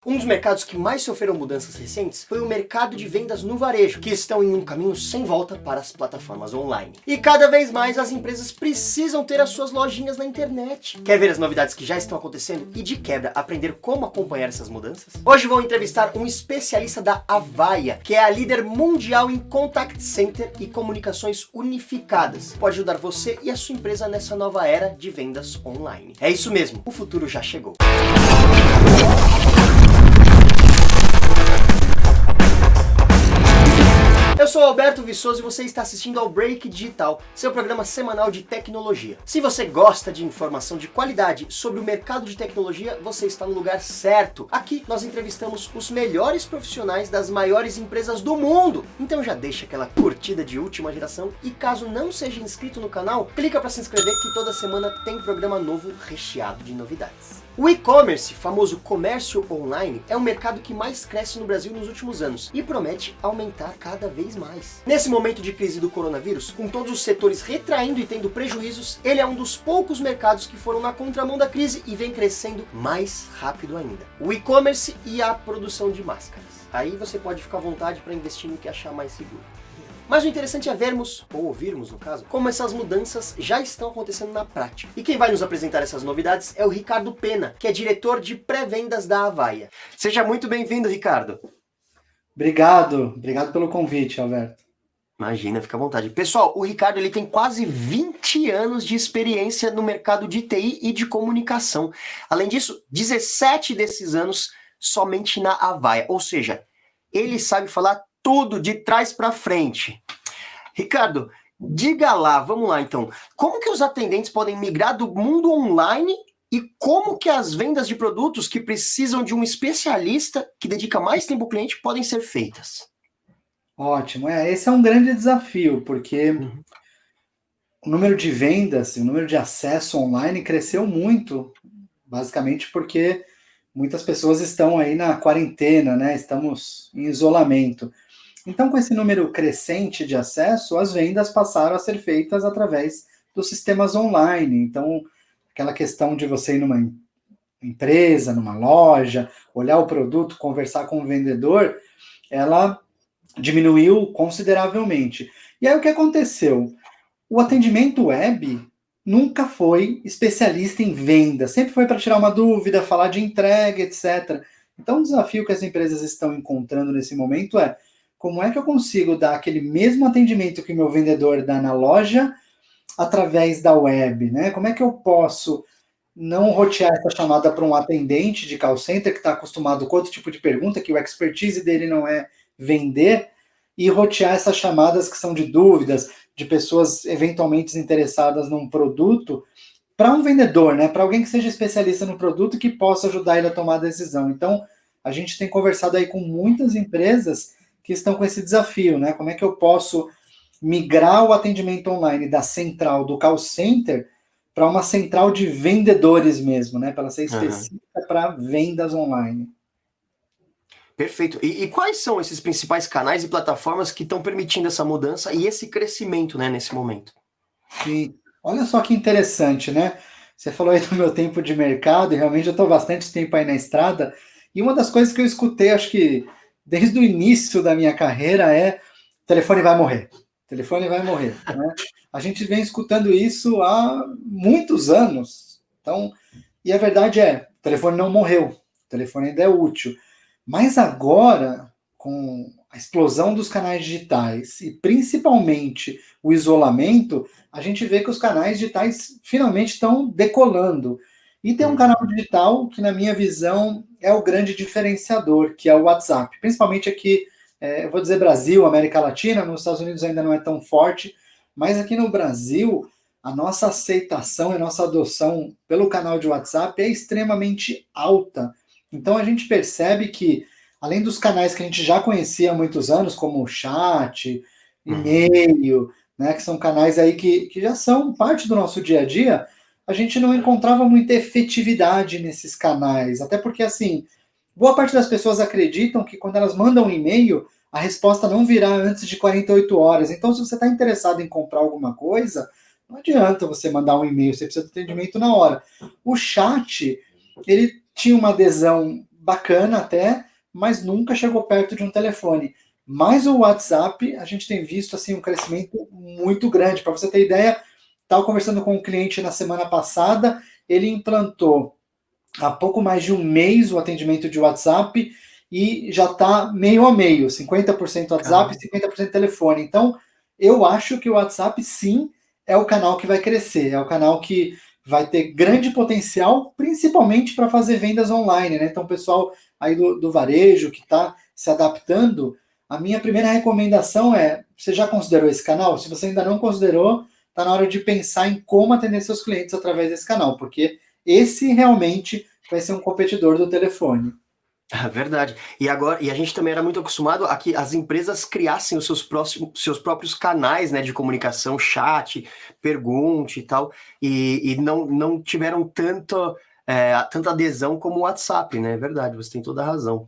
Um dos mercados que mais sofreram mudanças recentes foi o mercado de vendas no varejo, que estão em um caminho sem volta para as plataformas online. E cada vez mais as empresas precisam ter as suas lojinhas na internet. Quer ver as novidades que já estão acontecendo e de quebra aprender como acompanhar essas mudanças? Hoje vou entrevistar um especialista da Avaya, que é a líder mundial em Contact Center e comunicações unificadas. Pode ajudar você e a sua empresa nessa nova era de vendas online. É isso mesmo, o futuro já chegou. Eu sou Alberto Viçoso e você está assistindo ao Break Digital, seu programa semanal de tecnologia. Se você gosta de informação de qualidade sobre o mercado de tecnologia, você está no lugar certo. Aqui nós entrevistamos os melhores profissionais das maiores empresas do mundo. Então já deixa aquela curtida de última geração e caso não seja inscrito no canal, clica para se inscrever que toda semana tem programa novo recheado de novidades. O e-commerce, famoso comércio online, é um mercado que mais cresce no Brasil nos últimos anos e promete aumentar cada vez mais. Nesse momento de crise do coronavírus, com todos os setores retraindo e tendo prejuízos, ele é um dos poucos mercados que foram na contramão da crise e vem crescendo mais rápido ainda. O e-commerce e a produção de máscaras. Aí você pode ficar à vontade para investir no que achar mais seguro. Mas o interessante é vermos, ou ouvirmos no caso, como essas mudanças já estão acontecendo na prática. E quem vai nos apresentar essas novidades é o Ricardo Pena, que é diretor de pré-vendas da Avaya. Seja muito bem-vindo, Ricardo. Obrigado pelo convite, Alberto. Imagina, fica à vontade. Pessoal, o Ricardo ele tem quase 20 anos de experiência no mercado de TI e de comunicação. Além disso, 17 desses anos somente na Avaya, ou seja, ele sabe falar tudo de trás para frente. Ricardo, diga lá, vamos lá então, como que os atendentes podem migrar do mundo online e como que as vendas de produtos que precisam de um especialista que dedica mais tempo ao cliente podem ser feitas? Ótimo, esse é um grande desafio, porque o número de vendas, o número de acesso online cresceu muito, basicamente porque muitas pessoas estão aí na quarentena, né? Estamos em isolamento. Então, com esse número crescente de acesso, as vendas passaram a ser feitas através dos sistemas online. Então, aquela questão de você ir numa empresa, numa loja, olhar o produto, conversar com o vendedor, ela diminuiu consideravelmente. E aí, o que aconteceu? O atendimento web nunca foi especialista em venda, sempre foi para tirar uma dúvida, falar de entrega, etc. Então, o desafio que as empresas estão encontrando nesse momento é como é que eu consigo dar aquele mesmo atendimento que o meu vendedor dá na loja através da web, né? Como é que eu posso não rotear essa chamada para um atendente de call center que está acostumado com outro tipo de pergunta, que o expertise dele não é vender, e rotear essas chamadas que são de dúvidas, de pessoas eventualmente interessadas num produto, para um vendedor, né? Para alguém que seja especialista no produto e que possa ajudar ele a tomar a decisão. Então, a gente tem conversado aí com muitas empresas que estão com esse desafio, né? Como é que eu posso migrar o atendimento online da central do call center para uma central de vendedores mesmo, né? Para ela ser específica para vendas online. Perfeito. E quais são esses principais canais e plataformas que estão permitindo essa mudança e esse crescimento, né, nesse momento? Sim. Olha só que interessante, né? Você falou aí do meu tempo de mercado, e realmente eu estou bastante tempo aí na estrada, e uma das coisas que eu escutei, acho que desde o início da minha carreira, é o telefone vai morrer. O telefone vai morrer, né? A gente vem escutando isso há muitos anos. Então, e a verdade é, o telefone não morreu, o telefone ainda é útil. Mas agora, com a explosão dos canais digitais e principalmente o isolamento, a gente vê que os canais digitais finalmente estão decolando. E tem um canal digital que, na minha visão, é o grande diferenciador, que é o WhatsApp. Principalmente aqui, eu vou dizer Brasil, América Latina, nos Estados Unidos ainda não é tão forte, mas aqui no Brasil, a nossa aceitação e a nossa adoção pelo canal de WhatsApp é extremamente alta. Então a gente percebe que, além dos canais que a gente já conhecia há muitos anos, como o chat, e-mail, né, que são canais aí que já são parte do nosso dia a dia, a gente não encontrava muita efetividade nesses canais. Até porque, assim, boa parte das pessoas acreditam que quando elas mandam um e-mail, a resposta não virá antes de 48 horas. Então, se você está interessado em comprar alguma coisa, não adianta você mandar um e-mail, você precisa de atendimento na hora. O chat, ele tinha uma adesão bacana até, mas nunca chegou perto de um telefone. Mas o WhatsApp, a gente tem visto assim um crescimento muito grande. Para você ter ideia, estava conversando com um cliente na semana passada, ele implantou há pouco mais de um mês o atendimento de WhatsApp e já está meio a meio, 50% WhatsApp e 50% telefone. Então, eu acho que o WhatsApp, sim, é o canal que vai crescer, é o canal que vai ter grande potencial, principalmente para fazer vendas online, né? Então, o pessoal aí do varejo que está se adaptando, a minha primeira recomendação é, você já considerou esse canal? Se você ainda não considerou, está na hora de pensar em como atender seus clientes através desse canal, porque esse realmente vai ser um competidor do telefone. É verdade. E a gente também era muito acostumado a que as empresas criassem os seus próprios canais, né, de comunicação, chat, pergunte e tal, e não tiveram tanta adesão como o WhatsApp, né? É verdade, você tem toda a razão.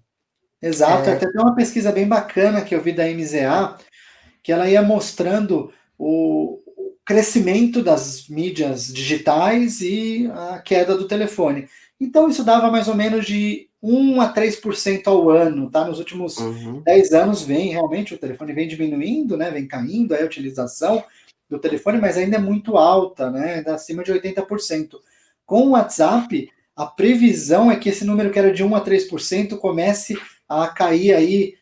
Exato, É, até tem uma pesquisa bem bacana que eu vi da MZA, que ela ia mostrando o crescimento das mídias digitais e a queda do telefone. Então isso dava mais ou menos de 1 a 3% ao ano, tá? Nos últimos uhum. 10 anos vem realmente, o telefone vem diminuindo, né? Vem caindo a utilização do telefone, mas ainda é muito alta, né? Dá acima de 80%. Com o WhatsApp, a previsão é que esse número que era de 1 a 3% comece a cair aí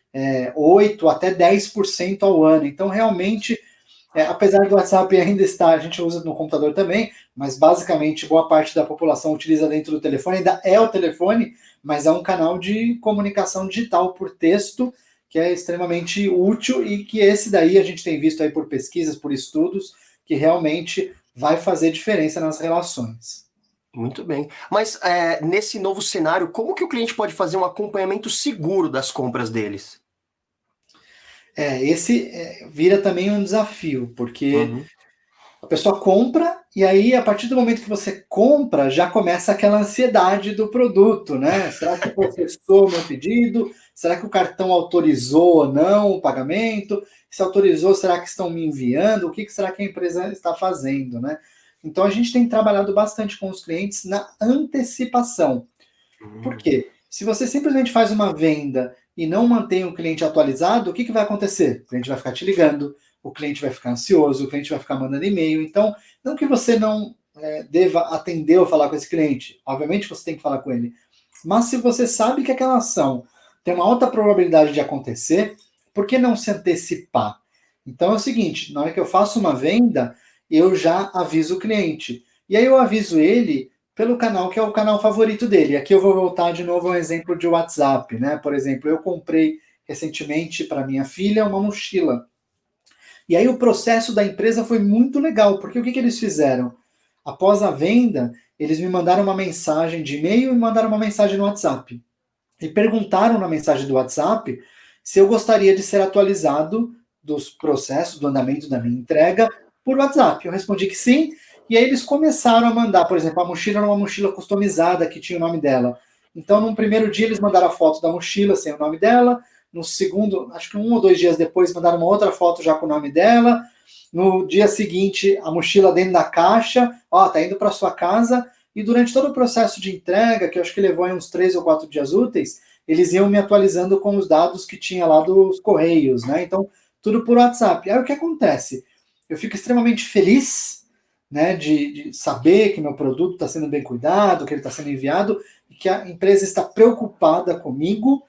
8 até 10% ao ano. Então, realmente, apesar do WhatsApp ainda estar, a gente usa no computador também, mas basicamente boa parte da população utiliza dentro do telefone, ainda é o telefone, mas é um canal de comunicação digital por texto que é extremamente útil e que esse daí a gente tem visto aí por pesquisas, por estudos, que realmente vai fazer diferença nas relações. Muito bem. Mas nesse novo cenário, como que o cliente pode fazer um acompanhamento seguro das compras deles? Esse vira também um desafio, porque Uhum. a pessoa compra e aí, a partir do momento que você compra, já começa aquela ansiedade do produto, né? Será que processou o meu pedido? Será que o cartão autorizou ou não o pagamento? Se autorizou, será que estão me enviando? O que será que a empresa está fazendo, né? Então, a gente tem trabalhado bastante com os clientes na antecipação. Por Uhum. quê? Se você simplesmente faz uma venda e não mantém o cliente atualizado, o que vai acontecer? O cliente vai ficar te ligando, o cliente vai ficar ansioso, o cliente vai ficar mandando e-mail. Então, não que você não deva atender ou falar com esse cliente. Obviamente você tem que falar com ele. Mas se você sabe que aquela ação tem uma alta probabilidade de acontecer, por que não se antecipar? Então é o seguinte, na hora que eu faço uma venda, eu já aviso o cliente. E aí eu aviso ele pelo canal que é o canal favorito dele. Aqui eu vou voltar de novo ao exemplo de WhatsApp, né? Por exemplo, eu comprei recentemente para minha filha uma mochila. E aí o processo da empresa foi muito legal, porque o que eles fizeram? Após a venda, eles me mandaram uma mensagem de e-mail e mandaram uma mensagem no WhatsApp. E perguntaram na mensagem do WhatsApp se eu gostaria de ser atualizado dos processos, do andamento da minha entrega por WhatsApp. Eu respondi que sim, e aí eles começaram a mandar, por exemplo, a mochila era uma mochila customizada que tinha o nome dela. Então, num primeiro dia, eles mandaram a foto da mochila sem o nome dela. No segundo, acho que 1 ou 2 dias depois, mandaram uma outra foto já com o nome dela. No dia seguinte, a mochila dentro da caixa, ó, tá indo para sua casa. E durante todo o processo de entrega, que eu acho que levou aí uns 3 ou 4 dias úteis, eles iam me atualizando com os dados que tinha lá dos correios, né? Então, tudo por WhatsApp. Aí o que acontece? Eu fico extremamente feliz, né, de saber que meu produto está sendo bem cuidado, que ele está sendo enviado, e que a empresa está preocupada comigo,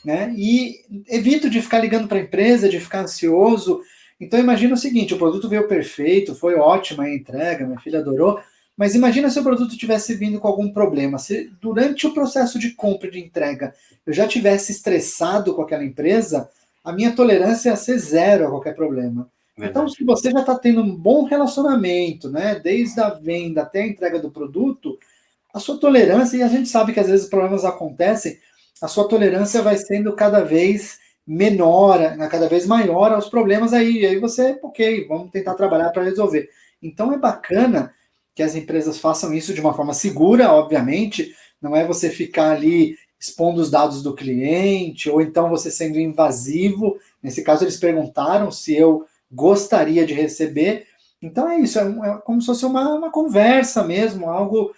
né? E evito de ficar ligando para a empresa, de ficar ansioso. Então imagina o seguinte, o produto veio perfeito, foi ótima a entrega, minha filha adorou, mas imagina se o produto tivesse vindo com algum problema, se durante o processo de compra e de entrega eu já tivesse estressado com aquela empresa, a minha tolerância ia ser zero a qualquer problema. Então, Verdade. se você já está tendo um bom relacionamento, né, desde a venda até a entrega do produto, a sua tolerância, e a gente sabe que às vezes problemas acontecem, a sua tolerância vai sendo cada vez menor, né, cada vez maior aos problemas aí. E aí você, ok, vamos tentar trabalhar para resolver. Então é bacana que as empresas façam isso de uma forma segura, obviamente, não é você ficar ali expondo os dados do cliente, ou então você sendo invasivo. Nesse caso, eles perguntaram se eu gostaria de receber. Então é isso, é como se fosse uma conversa mesmo, algo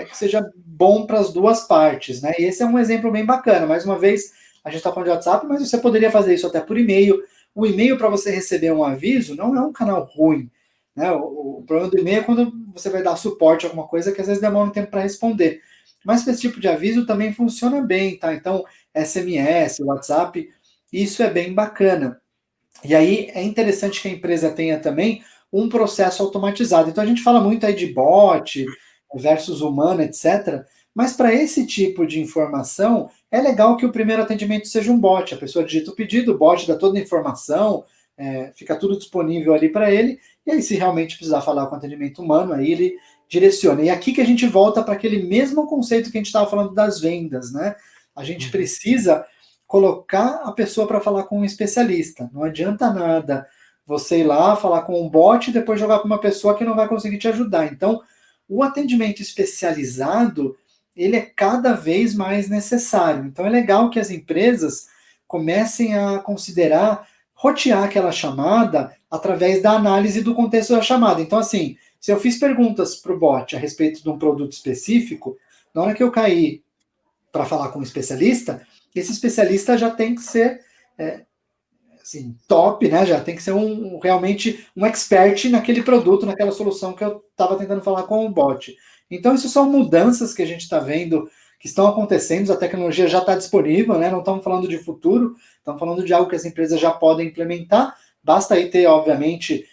que seja bom para as duas partes, né? E esse é um exemplo bem bacana. Mais uma vez, a gente está falando de WhatsApp, mas você poderia fazer isso até por e-mail. O e-mail, para você receber um aviso, não é um canal ruim, né? O problema do e-mail é quando você vai dar suporte a alguma coisa que às vezes demora um tempo para responder. Mas para esse tipo de aviso também funciona bem, tá? Então, SMS, WhatsApp, isso é bem bacana. E aí é interessante que a empresa tenha também um processo automatizado. Então a gente fala muito aí de bot versus humano, etc. Mas para esse tipo de informação, é legal que o primeiro atendimento seja um bot. A pessoa digita o pedido, o bot dá toda a informação, fica tudo disponível ali para ele. E aí, se realmente precisar falar com atendimento humano, aí ele direciona. E aqui que a gente volta para aquele mesmo conceito que a gente estava falando das vendas, né? A gente precisa colocar a pessoa para falar com um especialista. Não adianta nada você ir lá falar com um bot e depois jogar para uma pessoa que não vai conseguir te ajudar. Então, o atendimento especializado, ele é cada vez mais necessário. Então, é legal que as empresas comecem a considerar rotear aquela chamada através da análise do contexto da chamada. Então, assim, se eu fiz perguntas para o bot a respeito de um produto específico, na hora que eu cair para falar com um especialista, esse especialista já tem que ser assim, top, né? Já tem que ser realmente um expert naquele produto, naquela solução que eu estava tentando falar com o bot. Então, isso são mudanças que a gente está vendo que estão acontecendo, a tecnologia já está disponível, né? Não estamos falando de futuro, estamos falando de algo que as empresas já podem implementar. Basta aí ter, obviamente,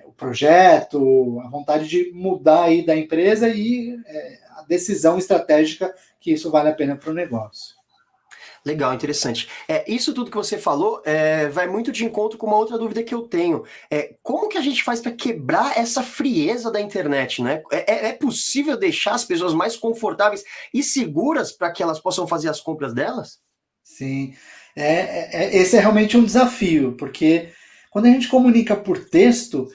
o projeto, a vontade de mudar aí da empresa e a decisão estratégica que isso vale a pena para o negócio. Legal, interessante. Isso tudo que você falou vai muito de encontro com uma outra dúvida que eu tenho. Como que a gente faz para quebrar essa frieza da internet, né? É possível deixar as pessoas mais confortáveis e seguras para que elas possam fazer as compras delas? Sim, esse é realmente um desafio, porque quando a gente comunica por texto,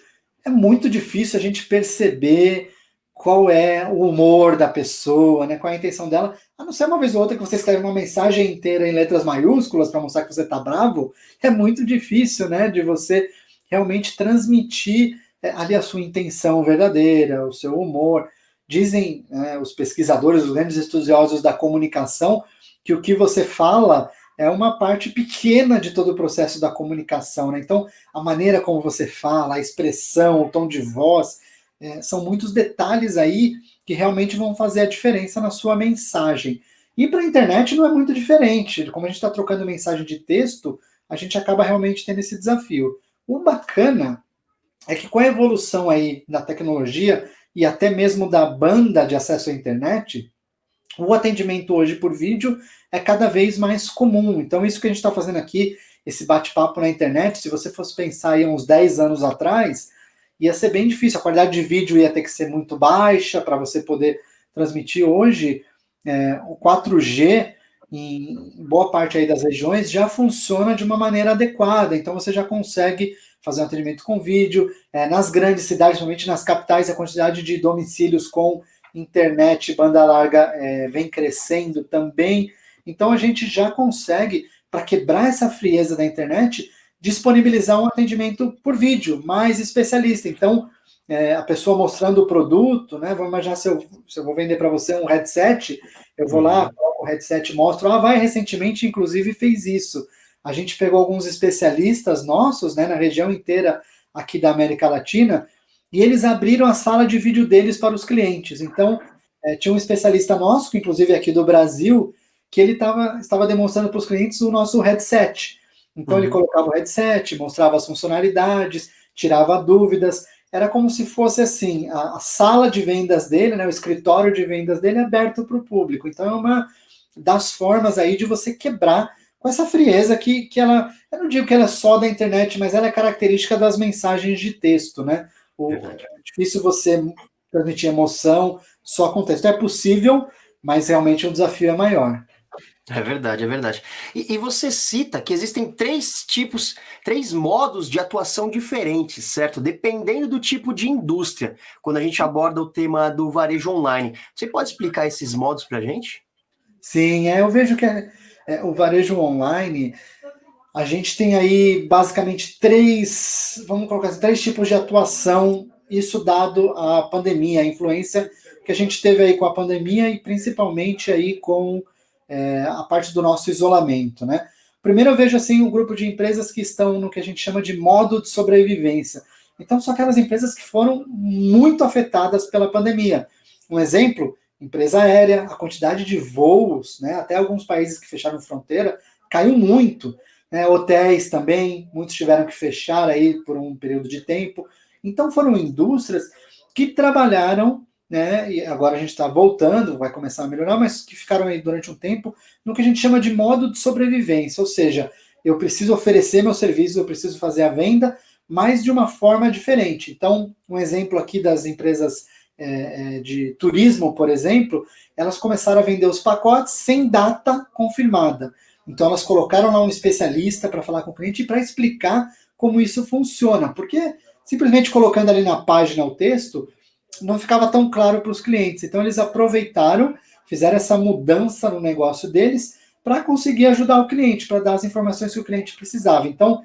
é muito difícil a gente perceber qual é o humor da pessoa, né, qual é a intenção dela, a não ser uma vez ou outra que você escreve uma mensagem inteira em letras maiúsculas para mostrar que você está bravo, é muito difícil, né, de você realmente transmitir ali a sua intenção verdadeira, o seu humor. Dizem os pesquisadores, os grandes estudiosos da comunicação, que o que você fala é uma parte pequena de todo o processo da comunicação, né? Então, a maneira como você fala, a expressão, o tom de voz, são muitos detalhes aí que realmente vão fazer a diferença na sua mensagem. E para a internet não é muito diferente. Como a gente está trocando mensagem de texto, a gente acaba realmente tendo esse desafio. O bacana é que com a evolução aí da tecnologia e até mesmo da banda de acesso à internet, o atendimento hoje por vídeo é cada vez mais comum. Então, isso que a gente está fazendo aqui, esse bate-papo na internet, se você fosse pensar aí uns 10 anos atrás, ia ser bem difícil. A qualidade de vídeo ia ter que ser muito baixa para você poder transmitir. Hoje, o 4G, em boa parte aí das regiões, já funciona de uma maneira adequada. Então, você já consegue fazer um atendimento com vídeo. Nas grandes cidades, principalmente nas capitais, a quantidade de domicílios com internet, banda larga vem crescendo também. Então a gente já consegue, para quebrar essa frieza da internet, disponibilizar um atendimento por vídeo, mais especialista. Então, a pessoa mostrando o produto, né? Vamos imaginar se eu vou vender para você um headset, eu vou lá, coloco o headset, mostro, vai, recentemente, inclusive, fez isso. A gente pegou alguns especialistas nossos, né, na região inteira aqui da América Latina, e eles abriram a sala de vídeo deles para os clientes. Então, tinha um especialista nosso, que inclusive é aqui do Brasil, que ele estava demonstrando para os clientes o nosso headset. Então, ele colocava o headset, mostrava as funcionalidades, tirava dúvidas. Era como se fosse assim, a sala de vendas dele, né, o escritório de vendas dele aberto para o público. Então, é uma das formas aí de você quebrar com essa frieza que ela, eu não digo que ela é só da internet, mas ela é característica das mensagens de texto, né? É difícil você transmitir emoção só com texto. É possível, mas realmente o desafio é maior. É verdade, é verdade. E você cita que existem três modos de atuação diferentes, certo? Dependendo do tipo de indústria, quando a gente aborda o tema do varejo online. Você pode explicar esses modos para a gente? Sim, eu vejo que o varejo online, a gente tem aí basicamente vamos colocar assim, três tipos de atuação, isso dado a pandemia, a influência que que a gente teve aí com a pandemia e principalmente aí com a parte do nosso isolamento, né? Primeiro eu vejo assim um grupo de empresas que estão no que a gente chama de modo de sobrevivência. Então são aquelas empresas que foram muito afetadas pela pandemia. Um exemplo, empresa aérea, a quantidade de voos, né, até alguns países que fecharam fronteira, caiu muito. Né? Hotéis também, muitos tiveram que fechar aí por um período de tempo. Então foram indústrias que trabalharam, né, e agora a gente está voltando, vai começar a melhorar, mas que ficaram aí durante um tempo no que a gente chama de modo de sobrevivência, ou seja, eu preciso oferecer meu serviço, eu preciso fazer a venda, mas de uma forma diferente. Então, um exemplo aqui das empresas de turismo, por exemplo, elas começaram a vender os pacotes sem data confirmada. Então, elas colocaram lá um especialista para falar com o cliente e para explicar como isso funciona, porque simplesmente colocando ali na página o texto, não ficava tão claro para os clientes. Então, eles aproveitaram, fizeram essa mudança no negócio deles para conseguir ajudar o cliente, para dar as informações que o cliente precisava. Então,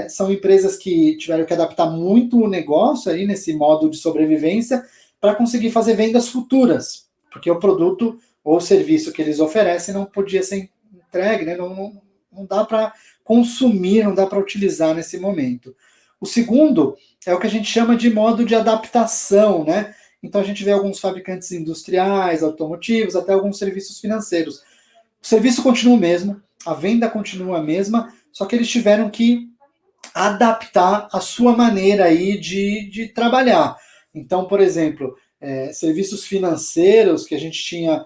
são empresas que tiveram que adaptar muito o negócio aí nesse modo de sobrevivência para conseguir fazer vendas futuras, porque o produto ou o serviço que eles oferecem não podia ser entregue, né? Não dá para consumir, não dá para utilizar nesse momento. O segundo é o que a gente chama de modo de adaptação, né? Então a gente vê alguns fabricantes industriais, automotivos, até alguns serviços financeiros. O serviço continua o mesmo, a venda continua a mesma, só que eles tiveram que adaptar a sua maneira aí de trabalhar. Então, por exemplo, serviços financeiros que a gente tinha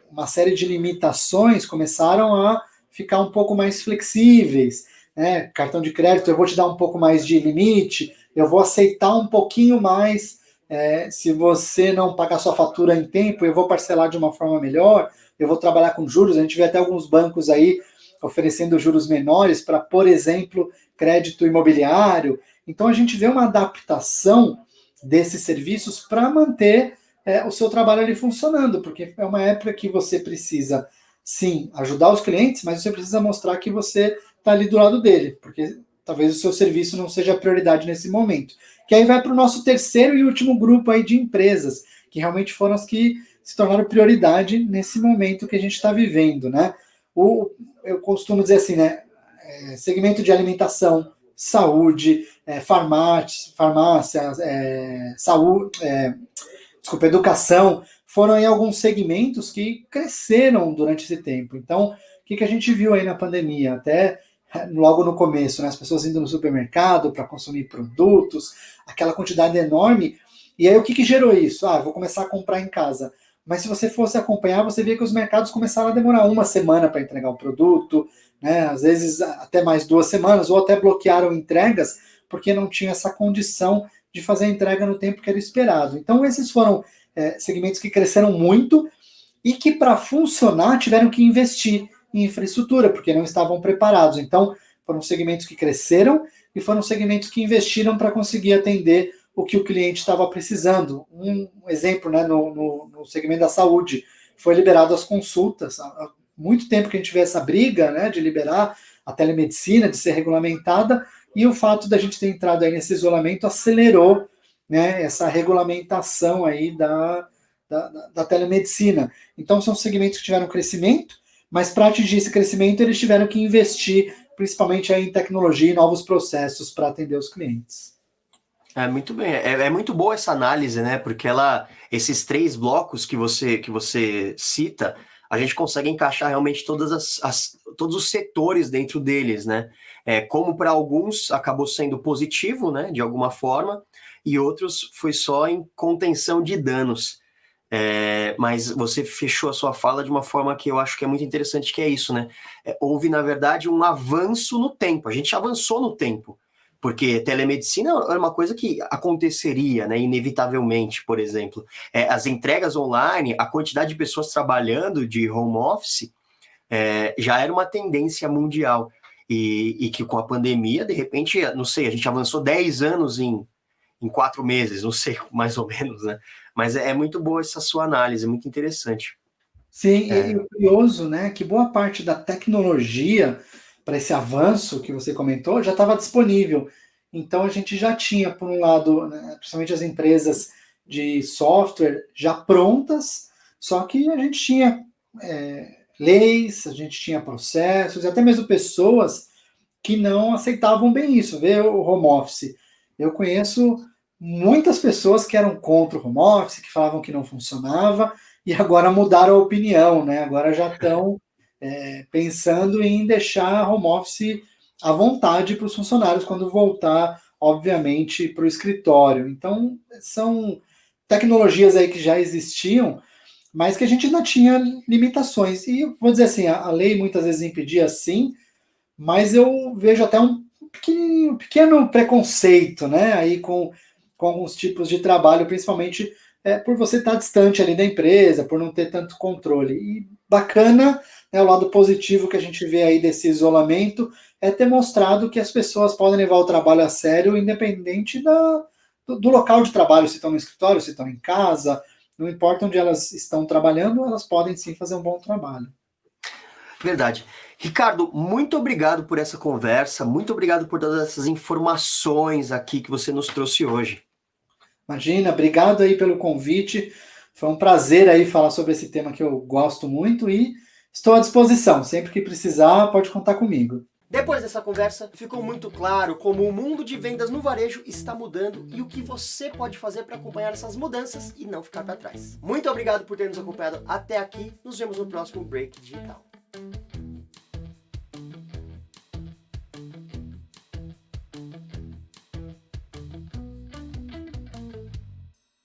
uma série de limitações começaram a ficar um pouco mais flexíveis. Né? Cartão de crédito, eu vou te dar um pouco mais de limite, eu vou aceitar um pouquinho mais se você não pagar sua fatura em tempo, eu vou parcelar de uma forma melhor, eu vou trabalhar com juros, a gente vê até alguns bancos aí oferecendo juros menores para, por exemplo, crédito imobiliário. Então a gente vê uma adaptação desses serviços para manter o seu trabalho ali funcionando, porque é uma época que você precisa, sim, ajudar os clientes, mas você precisa mostrar que você está ali do lado dele, porque talvez o seu serviço não seja a prioridade nesse momento. Que aí vai para o nosso terceiro e último grupo aí de empresas, que realmente foram as que se tornaram prioridade nesse momento que a gente está vivendo, né? Eu costumo dizer assim, né? Segmento de alimentação, saúde, farmácia, saúde, desculpa, educação, foram aí alguns segmentos que cresceram durante esse tempo. Então, o que a gente viu aí na pandemia? Até logo no começo, né? As pessoas indo no supermercado para consumir produtos, aquela quantidade enorme. E aí o que gerou isso? Vou começar a comprar em casa. Mas se você fosse acompanhar, você via que os mercados começaram a demorar uma semana para entregar o produto, né? Às vezes até mais 2 semanas, ou até bloquearam entregas, porque não tinha essa condição de fazer a entrega no tempo que era esperado. Então, esses foram segmentos que cresceram muito e que, para funcionar, tiveram que investir em infraestrutura, porque não estavam preparados. Então, foram segmentos que cresceram e foram segmentos que investiram para conseguir atender o que o cliente estava precisando. Um exemplo, né, no segmento da saúde, foi liberado as consultas. Há muito tempo que a gente vê essa briga, né, de liberar a telemedicina, de ser regulamentada, e o fato da gente ter entrado aí nesse isolamento acelerou, né, essa regulamentação aí da telemedicina. Então, são segmentos que tiveram crescimento, mas para atingir esse crescimento, eles tiveram que investir, principalmente aí em tecnologia e novos processos para atender os clientes. Muito bem, muito boa essa análise, né? Porque esses 3 blocos que você cita, a gente consegue encaixar realmente todos os setores dentro deles, né? Como para alguns acabou sendo positivo, né? De alguma forma, e outros foi só em contenção de danos. Mas você fechou a sua fala de uma forma que eu acho que é muito interessante, que é isso, né? Houve, na verdade, um avanço no tempo, a gente avançou no tempo. Porque telemedicina era uma coisa que aconteceria, né, inevitavelmente, por exemplo. As entregas online, a quantidade de pessoas trabalhando de home office, já era uma tendência mundial. E que com a pandemia, de repente, não sei, a gente avançou 10 anos em 4 meses, não sei, mais ou menos, né? Mas é muito boa essa sua análise, muito interessante. Sim, e o curioso, né, que boa parte da tecnologia para esse avanço que você comentou já estava disponível. Então a gente já tinha, por um lado, né, principalmente as empresas de software já prontas, só que a gente tinha leis, a gente tinha processos, e até mesmo pessoas que não aceitavam bem isso, ver o home office. Eu conheço muitas pessoas que eram contra o home office, que falavam que não funcionava, e agora mudaram a opinião, né? Agora já estão pensando em deixar home office à vontade para os funcionários quando voltar, obviamente, para o escritório. Então, são tecnologias aí que já existiam, mas que a gente ainda tinha limitações. E vou dizer assim, a lei muitas vezes impedia sim, mas eu vejo até um pequeno preconceito, né, aí com alguns tipos de trabalho, principalmente por você estar distante ali da empresa, por não ter tanto controle. E bacana, né, o lado positivo que a gente vê aí desse isolamento é ter mostrado que as pessoas podem levar o trabalho a sério, independente do local de trabalho, se estão no escritório, se estão em casa, não importa onde elas estão trabalhando, elas podem sim fazer um bom trabalho. Verdade. Ricardo, muito obrigado por essa conversa, muito obrigado por todas essas informações aqui que você nos trouxe hoje. Imagina, obrigado aí pelo convite. Foi um prazer aí falar sobre esse tema que eu gosto muito e estou à disposição. Sempre que precisar, pode contar comigo. Depois dessa conversa, ficou muito claro como o mundo de vendas no varejo está mudando e o que você pode fazer para acompanhar essas mudanças e não ficar para trás. Muito obrigado por ter nos acompanhado até aqui. Nos vemos no próximo Break Digital.